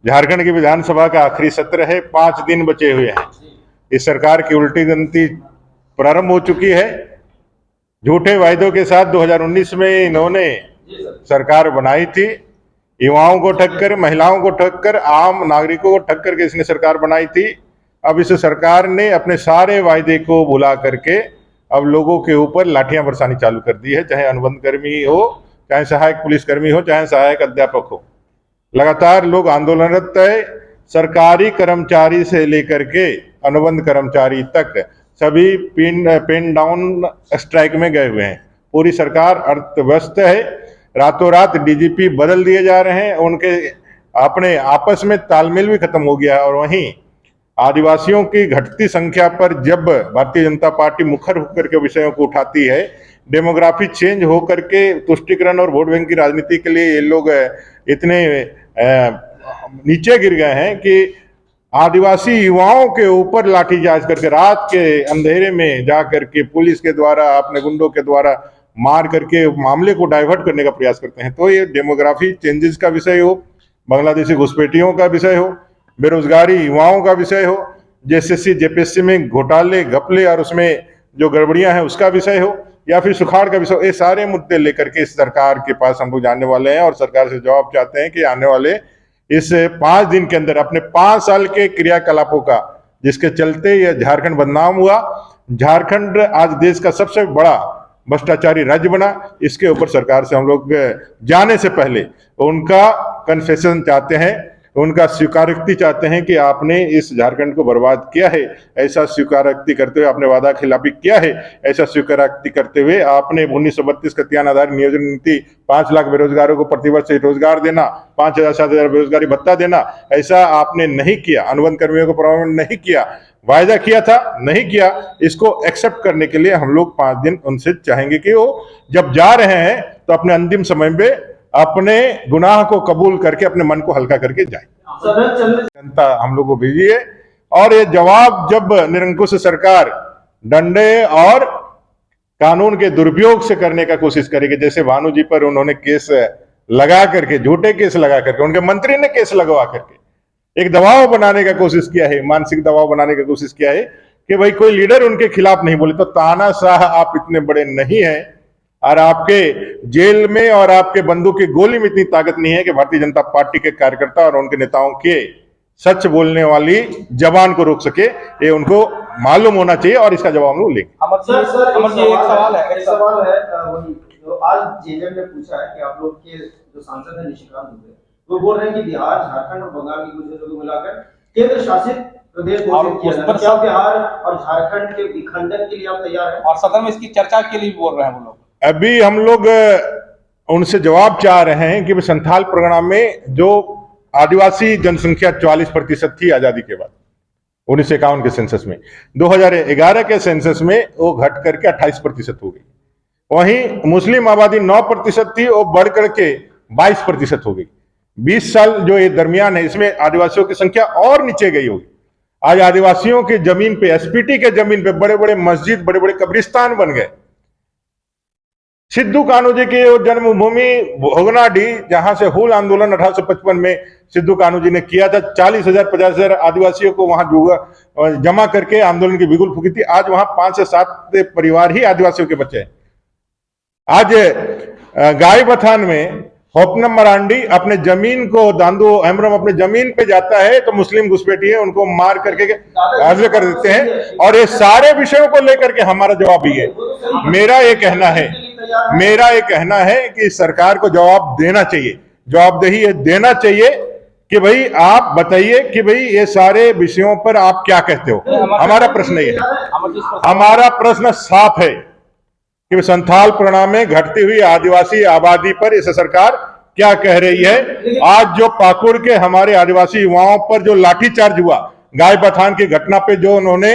झारखंड की विधानसभा का आखिरी सत्र है, 5 दिन बचे हुए हैं। इस सरकार की उल्टी गिनती प्रारंभ हो चुकी है। झूठे वायदों के साथ 2019 में इन्होंने सरकार बनाई थी। युवाओं को ठगकर, महिलाओं को ठगकर, आम नागरिकों को ठग करके इसने सरकार बनाई थी। अब इस सरकार ने अपने सारे वायदे को भुला करके अब लोगों के ऊपर लाठियां बरसानी चालू कर दी है, चाहे अनुबंध कर्मी हो, चाहे सहायक पुलिसकर्मी हो, चाहे सहायक अध्यापक हो। लगातार लोग आंदोलनरत है। सरकारी कर्मचारी से लेकर के अनुबंध कर्मचारी तक सभी पिन डाउन स्ट्राइक में गए हुए हैं। पूरी सरकार अर्थव्यस्त है। रातों रात डीजीपी बदल दिए जा रहे हैं, उनके अपने आपस में तालमेल भी खत्म हो गया है। और वहीं आदिवासियों की घटती संख्या पर जब भारतीय जनता पार्टी मुखर होकर के विषयों को उठाती है, डेमोग्राफी चेंज होकर के तुष्टीकरण और वोट बैंक की राजनीति के लिए ये लोग इतने नीचे गिर गए हैं कि आदिवासी युवाओं के ऊपर लाठीचार्ज करके रात के अंधेरे में जा करके पुलिस के द्वारा, अपने गुंडों के द्वारा मार करके मामले को डाइवर्ट करने का प्रयास करते हैं। तो ये डेमोग्राफी चेंजेस का विषय हो, बांग्लादेशी घुसपैठियों का विषय हो, बेरोजगारी युवाओं का विषय हो, जेएसएससी जेपीएससी में घोटाले घपले और उसमें जो गड़बड़ियां हैं उसका विषय हो, या फिर सुखाड़ का विषय, ये सारे मुद्दे लेकर के इस सरकार के पास हम लोग जाने वाले हैं और सरकार से जवाब चाहते हैं कि आने वाले इस 5 दिन के अंदर अपने 5 साल के क्रियाकलापों का, जिसके चलते यह झारखंड बदनाम हुआ, झारखंड आज देश का सबसे बड़ा भ्रष्टाचारी राज्य बना, इसके ऊपर सरकार से हम लोग जाने से पहले उनका कन्फेशन चाहते हैं, उनका स्वीकारोक्ति चाहते हैं कि आपने इस झारखंड को बर्बाद किया है। ऐसा स्वीकारोक्ति करते हुए आपने वादा खिलाफी किया है। ऐसा स्वीकारोक्ति करते हुए आपने 1932 कत्यान आधारित नियोजन नीति, 5 लाख बेरोजगारों को प्रतिवर्ष रोजगार देना, 5,000 7,000 बेरोजगारी भत्ता देना, ऐसा आपने नहीं किया। अनुबंध कर्मियों को प्रभावित नहीं किया, वायदा किया था, नहीं किया। इसको एक्सेप्ट करने के लिए हम लोग 5 दिन उनसे चाहेंगे कि वो जब जा रहे हैं तो अपने अंतिम समय में अपने गुनाह को कबूल करके अपने मन को हल्का करके जाए। जनता हम लोग को भेजिए और ये जवाब जब निरंकुश सरकार डंडे और कानून के दुरुपयोग से करने का कोशिश करेगी, जैसे भानु जी पर उन्होंने केस लगा करके, झूठे केस लगा करके, उनके मंत्री ने केस लगवा करके एक दबाव बनाने का कोशिश किया है, मानसिक दबाव बनाने का कोशिश किया है कि भाई कोई लीडर उनके खिलाफ नहीं बोले। तो तानाशाह आप इतने बड़े नहीं हैं और आपके जेल में और आपके बंदूक की गोली में इतनी ताकत नहीं है कि भारतीय जनता पार्टी के कार्यकर्ता और उनके नेताओं के सच बोलने वाली जबान को रोक सके। ये उनको मालूम होना चाहिए और इसका जवाब हम लोग लेंगे। अमर जी एक सवाल है जो आज जेएमएम ने पूछा है कि आप लोग के जो सांसद है निशिकांत दुबे, वो बोल रहे हैं कि बिहार, झारखंड और बंगाल की कुछ जगहों को मिलाकर केंद्र शासित प्रदेश घोषित किया जाए। क्या बिहार और झारखंड के विखंडन के लिए आप तैयार हैं? और सदन में इसकी चर्चा के लिए बोल रहे हैं वो लोग। अभी हम लोग उनसे जवाब चाह रहे हैं कि संथाल परगना में जो आदिवासी जनसंख्या 44% थी आजादी के बाद 1951 के सेंसस में, 2011 के सेंसस में वो घट करके 28% हो गई। वहीं मुस्लिम आबादी 9% थी, वो बढ़ करके 22% हो गई। 20 साल जो ये दरमियान है, इसमें आदिवासियों की संख्या और नीचे गई होगी। आज आदिवासियों की जमीन पे, एसपीटी के जमीन पे बड़े बड़े मस्जिद, बड़े बड़े कब्रिस्तान बन गए। सिद्धू कान्हू जी की जन्मभूमि भोगनाडीह, जहां से हूल आंदोलन 1855 में सिद्धू कान्हू जी ने किया था, 40,000 50,000 आदिवासियों को वहां जमा करके आंदोलन की बिगुल फूकी थी। आज वहां 5 से 7 परिवार ही आदिवासियों के बच्चे हैं। आज गाय बथान में होपनम मरांडी अपने जमीन को, दांदू हेम्ब्रम अपने जमीन पे जाता है तो मुस्लिम घुसपैठिए उनको मार करके हाजिर कर देते हैं। और ये सारे विषयों को लेकर के हमारा जवाब भी है। मेरा ये कहना है कि सरकार को जवाब देना चाहिए, जवाबदेही ये देना चाहिए कि भाई आप बताइए कि भाई ये सारे विषयों पर आप क्या कहते हो। हमारा प्रश्न ये है, हमारा प्रश्न साफ है कि संथाल परगना में घटती हुई आदिवासी आबादी पर इस सरकार क्या कह रही है। आज जो पाकुड़ के हमारे आदिवासी युवाओं पर जो लाठीचार्ज हुआ, गाय बथान की घटना पे जो उन्होंने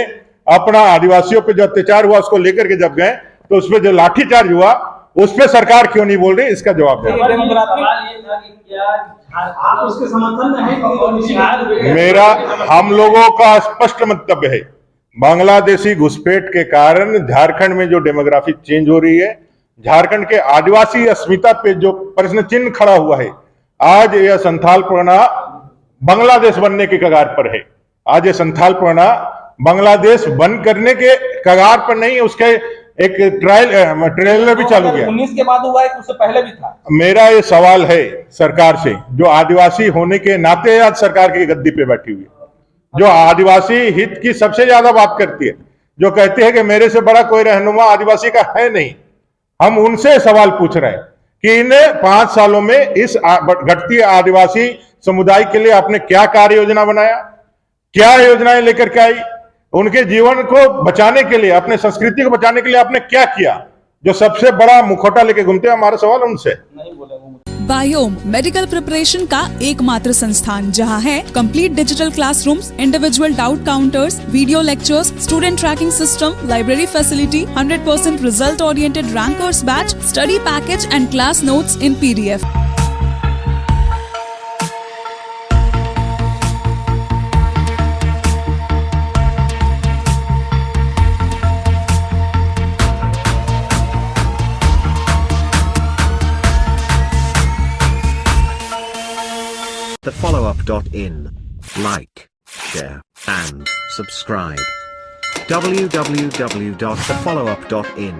अपना आदिवासियों पे जो अत्याचार हुआ उसको लेकर के जब गए तो उसपे जो लाठीचार्ज हुआ उस पे सरकार क्यों नहीं बोल रही, इसका जवाब दें। मेरा हम लोगों का स्पष्ट मंतव्य है, बांग्लादेशी घुसपैठ के कारण झारखंड में जो डेमोग्राफी चेंज हो रही है, झारखंड के आदिवासी अस्मिता पे जो प्रश्न चिन्ह खड़ा हुआ है, आज यह संथाल परगना बांग्लादेश बनने के कगार पर है। आज ये संथाल परगना बांग्लादेश बंद करने के कगार पर नहीं, उसके एक ट्रेलर भी चालू किया। 19 के बाद हुआ है कि उससे पहले भी था? मेरा ये सवाल है सरकार से, जो आदिवासी होने के नाते आज सरकार की गद्दी पे बैठी हुई है, जो आदिवासी हित की सबसे ज्यादा बात करती है, जो कहती है कि मेरे से बड़ा कोई रहनुमा आदिवासी का है नहीं, हम उनसे सवाल पूछ रहे हैं कि इन 5 सालों में इस घटती आदिवासी समुदाय के लिए आपने क्या कार्य योजना बनाया, क्या योजनाएं लेकर के आई, उनके जीवन को बचाने के लिए, अपने संस्कृति को बचाने के लिए आपने क्या किया, जो सबसे बड़ा मुखौटा लेके घूमते हैं। हमारा सवाल उनसे। नहीं बोले वो। बायोम मेडिकल प्रिपरेशन का एकमात्र संस्थान जहां है complete digital classrooms, individual doubt counters, video lectures, student tracking system, library facility, 100% result oriented rankers batch, study package and class notes in PDF. thefollowup.in. Like, share, and subscribe. www.thefollowup.in